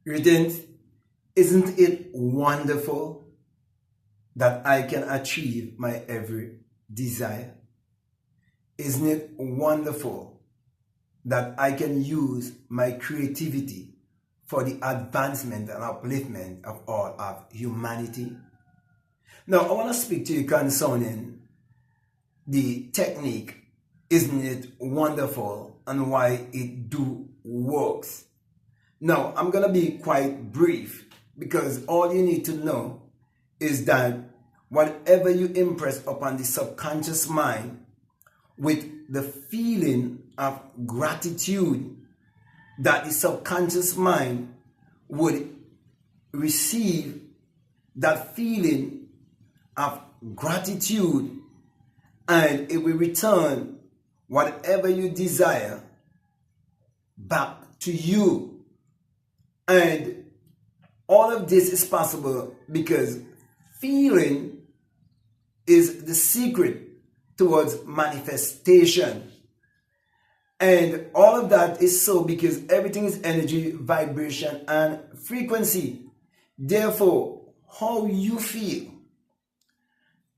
Written, isn't it wonderful that I can achieve my every desire? Isn't it wonderful that I can use my creativity for the advancement and upliftment of all of humanity? Now, I want to speak to you concerning the technique, isn't it wonderful, and why it do works. Now, I'm going to be quite brief because all you need to know is that whatever you impress upon the subconscious mind with the feeling of gratitude, that the subconscious mind would receive that feeling of gratitude, and it will return whatever you desire back to you. And all of this is possible because feeling is the secret towards manifestation. And all of that is so because everything is energy, vibration, and frequency. Therefore, how you feel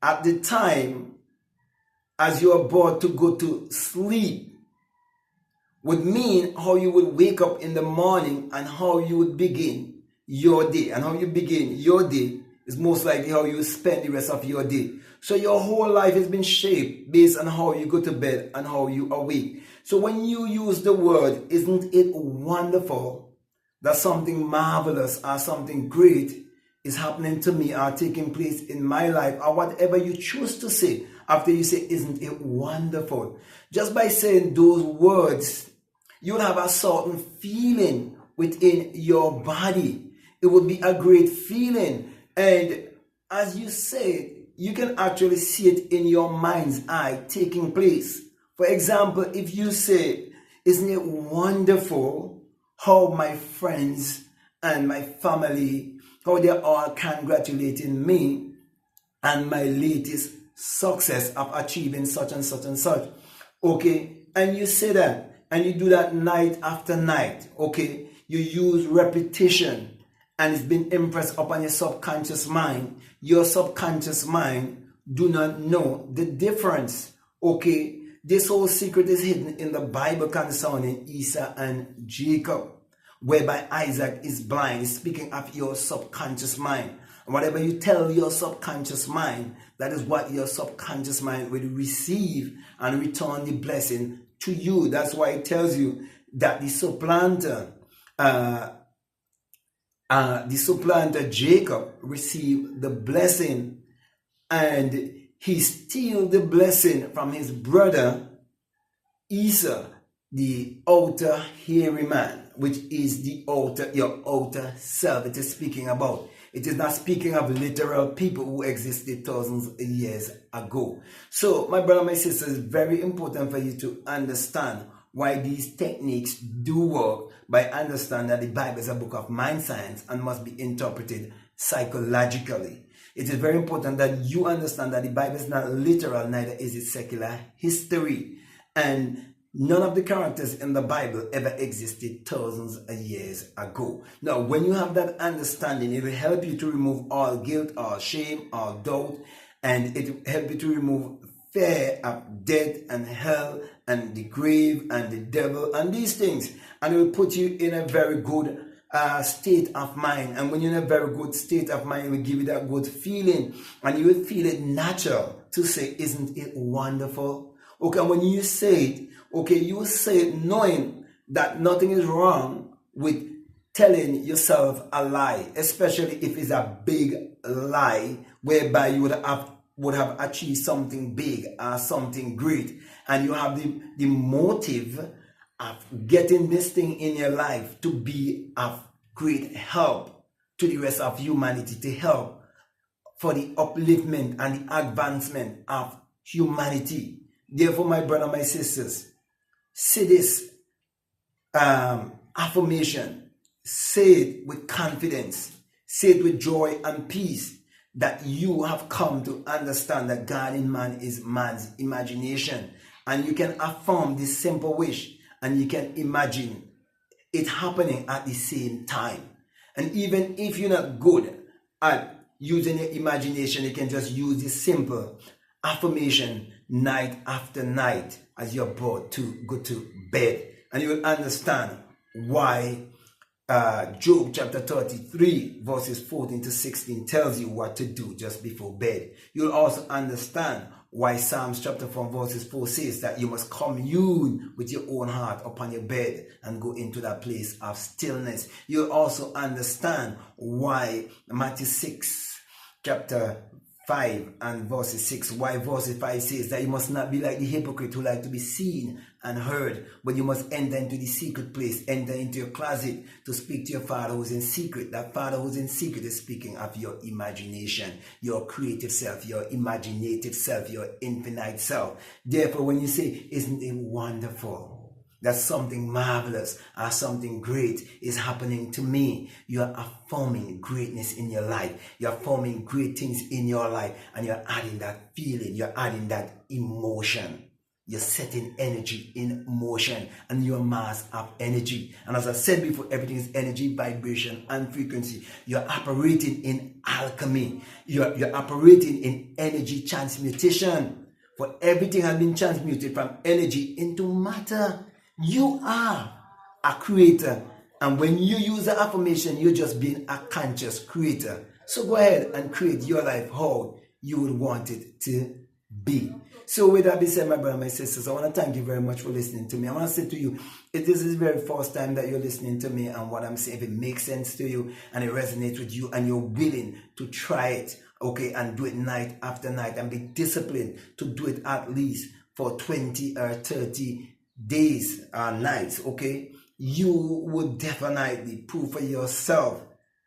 at the time as you're about to go to sleep would mean how you would wake up in the morning and how you would begin your day. And how you begin your day is most likely how you spend the rest of your day. So your whole life has been shaped based on how you go to bed and how you awake. So when you use the word, isn't it wonderful that something marvelous or something great is happening to me or taking place in my life, or whatever you choose to say after you say, isn't it wonderful? Just by saying those words, you'll have a certain feeling within your body. It would be a great feeling. And as you say it, you can actually see it in your mind's eye taking place. For example, if you say, isn't it wonderful how my friends and my family, how they're all congratulating me and my latest success of achieving such and such and such. Okay, and you say that, and you do that night after night. Okay, you use repetition, and it's been impressed upon your subconscious mind. Your subconscious mind do not know the difference. Okay, this whole secret is hidden in the Bible concerning Esau and Jacob, whereby Isaac is blind. It's speaking of your subconscious mind. And whatever you tell your subconscious mind, that is what your subconscious mind will receive and return the blessing to you. That's why it tells you that the supplanter Jacob received the blessing, and he steal the blessing from his brother Esau, the outer hairy man, which is your outer self it is speaking about. It is not speaking of literal people who existed thousands of years ago. So, my brother, my sister, it's very important for you to understand why these techniques do work, by understanding that the Bible is a book of mind science and must be interpreted psychologically. It is very important that you understand that the Bible is not literal, neither is it secular history. And none of the characters in the Bible ever existed thousands of years ago. Now, when you have that understanding, it will help you to remove all guilt, all shame, all doubt, and it will help you to remove fear of death and hell and the grave and the devil and these things. And it will put you in a very good state of mind. And when you're in a very good state of mind, it will give you that good feeling. And you will feel it natural to say, isn't it wonderful? Okay, and when you say it, okay, you will say it knowing that nothing is wrong with telling yourself a lie, especially if it's a big lie, whereby you would have achieved something big or something great, and you have the motive of getting this thing in your life to be of great help to the rest of humanity, to help for the upliftment and the advancement of humanity. Therefore, my brother, my sisters, say this affirmation. Say it with confidence. Say it with joy and peace, that you have come to understand that God in man is man's imagination. And you can affirm this simple wish, and you can imagine it happening at the same time. And even if you're not good at using your imagination, you can just use this simple affirmation night after night as you're about to go to bed. And you will understand why Job chapter 33 verses 14 to 16 tells you what to do just before bed. You'll also understand why Psalms chapter 4 verses 4 says that you must commune with your own heart upon your bed and go into that place of stillness. You'll also understand why Matthew 6 chapter 5 and verses 6, why verse 5 says that you must not be like the hypocrite who like to be seen and heard, but you must enter into the secret place, enter into your closet to speak to your Father who's in secret. That Father who's in secret is speaking of your imagination, your creative self, your imaginative self, your infinite self. Therefore, when you say, isn't it wonderful that something marvelous or something great is happening to me, you are affirming greatness in your life. You're forming great things in your life, and you're adding that feeling, you're adding that emotion. You're setting energy in motion, and your mass of energy. And as I said before, everything is energy, vibration, and frequency. You're operating in alchemy. You're operating in energy transmutation. For everything has been transmuted from energy into matter. You are a creator, and when you use the affirmation, you're just being a conscious creator. So go ahead and create your life how you would want it to be. So with that being said, my brother and my sisters, I want to thank you very much for listening to me. I want to say to you, if this is the very first time that you're listening to me and what I'm saying, if it makes sense to you and it resonates with you and you're willing to try it, okay, and do it night after night and be disciplined to do it at least for 20 or 30 days or nights, okay, you would definitely prove for yourself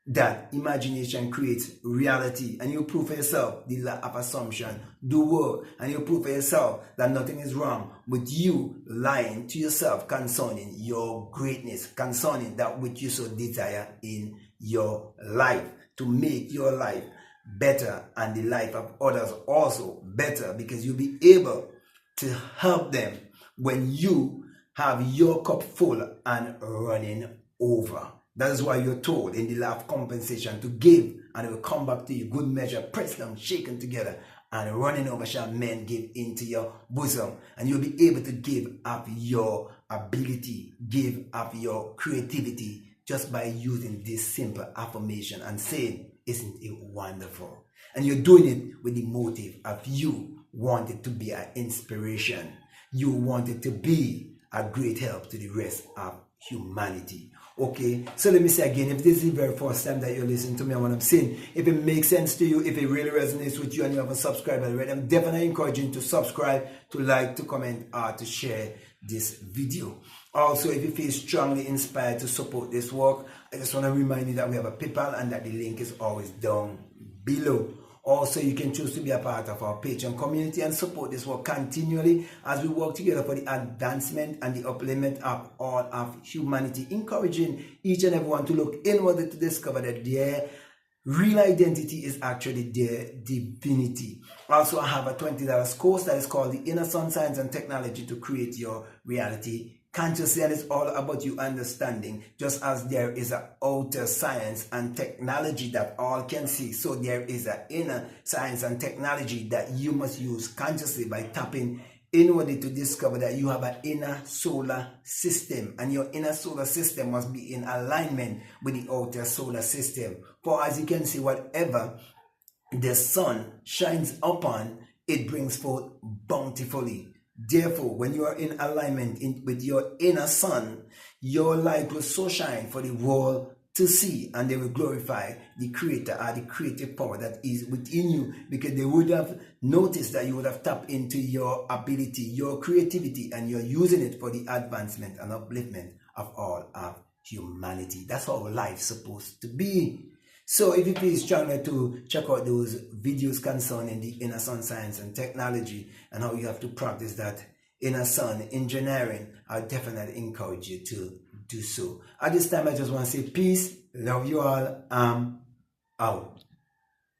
that imagination creates reality, and you prove for yourself the law of assumption do work, and you prove for yourself that nothing is wrong with you lying to yourself concerning your greatness, concerning that which you so desire in your life, to make your life better and the life of others also better, because you'll be able to help them when you have your cup full and running over. That is why you're told in the law of compensation to give, and it will come back to you, good measure, pressed down, shaken together, and running over shall men give into your bosom. And you'll be able to give of your ability, give of your creativity, just by using this simple affirmation and saying, isn't it wonderful? And you're doing it with the motive of you wanting to be an inspiration. You wanted to be a great help to the rest of humanity. Okay, so let me say again, if this is the very first time that you're listening to me and what I'm saying, if it makes sense to you, if it really resonates with you and you haven't subscribed already, I'm definitely encouraging you to subscribe, to like, to comment, or to share this video. Also, if you feel strongly inspired to support this work, I just want to remind you that we have a PayPal and that the link is always down below. Also, you can choose to be a part of our Patreon community and support this work continually as we work together for the advancement and the upliftment of all of humanity, encouraging each and everyone to look inwardly to discover that their real identity is actually their divinity. Also, I have a $20 course that is called The Inner Sun Science and Technology to Create Your Reality Consciously, and it's all about you understanding, just as there is an outer science and technology that all can see, so there is an inner science and technology that you must use consciously by tapping inwardly to discover that you have an inner solar system, and your inner solar system must be in alignment with the outer solar system. For as you can see, whatever the sun shines upon, it brings forth bountifully. Therefore, when you are in alignment with your inner sun, your light will so shine for the world to see, and they will glorify the creator or the creative power that is within you, because they would have noticed that you would have tapped into your ability, your creativity, and you're using it for the advancement and upliftment of all of humanity. That's how life's supposed to be. So if you feel stronger to check out those videos concerning the inner sun science and technology and how you have to practice that inner sun engineering, I definitely encourage you to do so. At this time, I just want to say peace, love you all, out.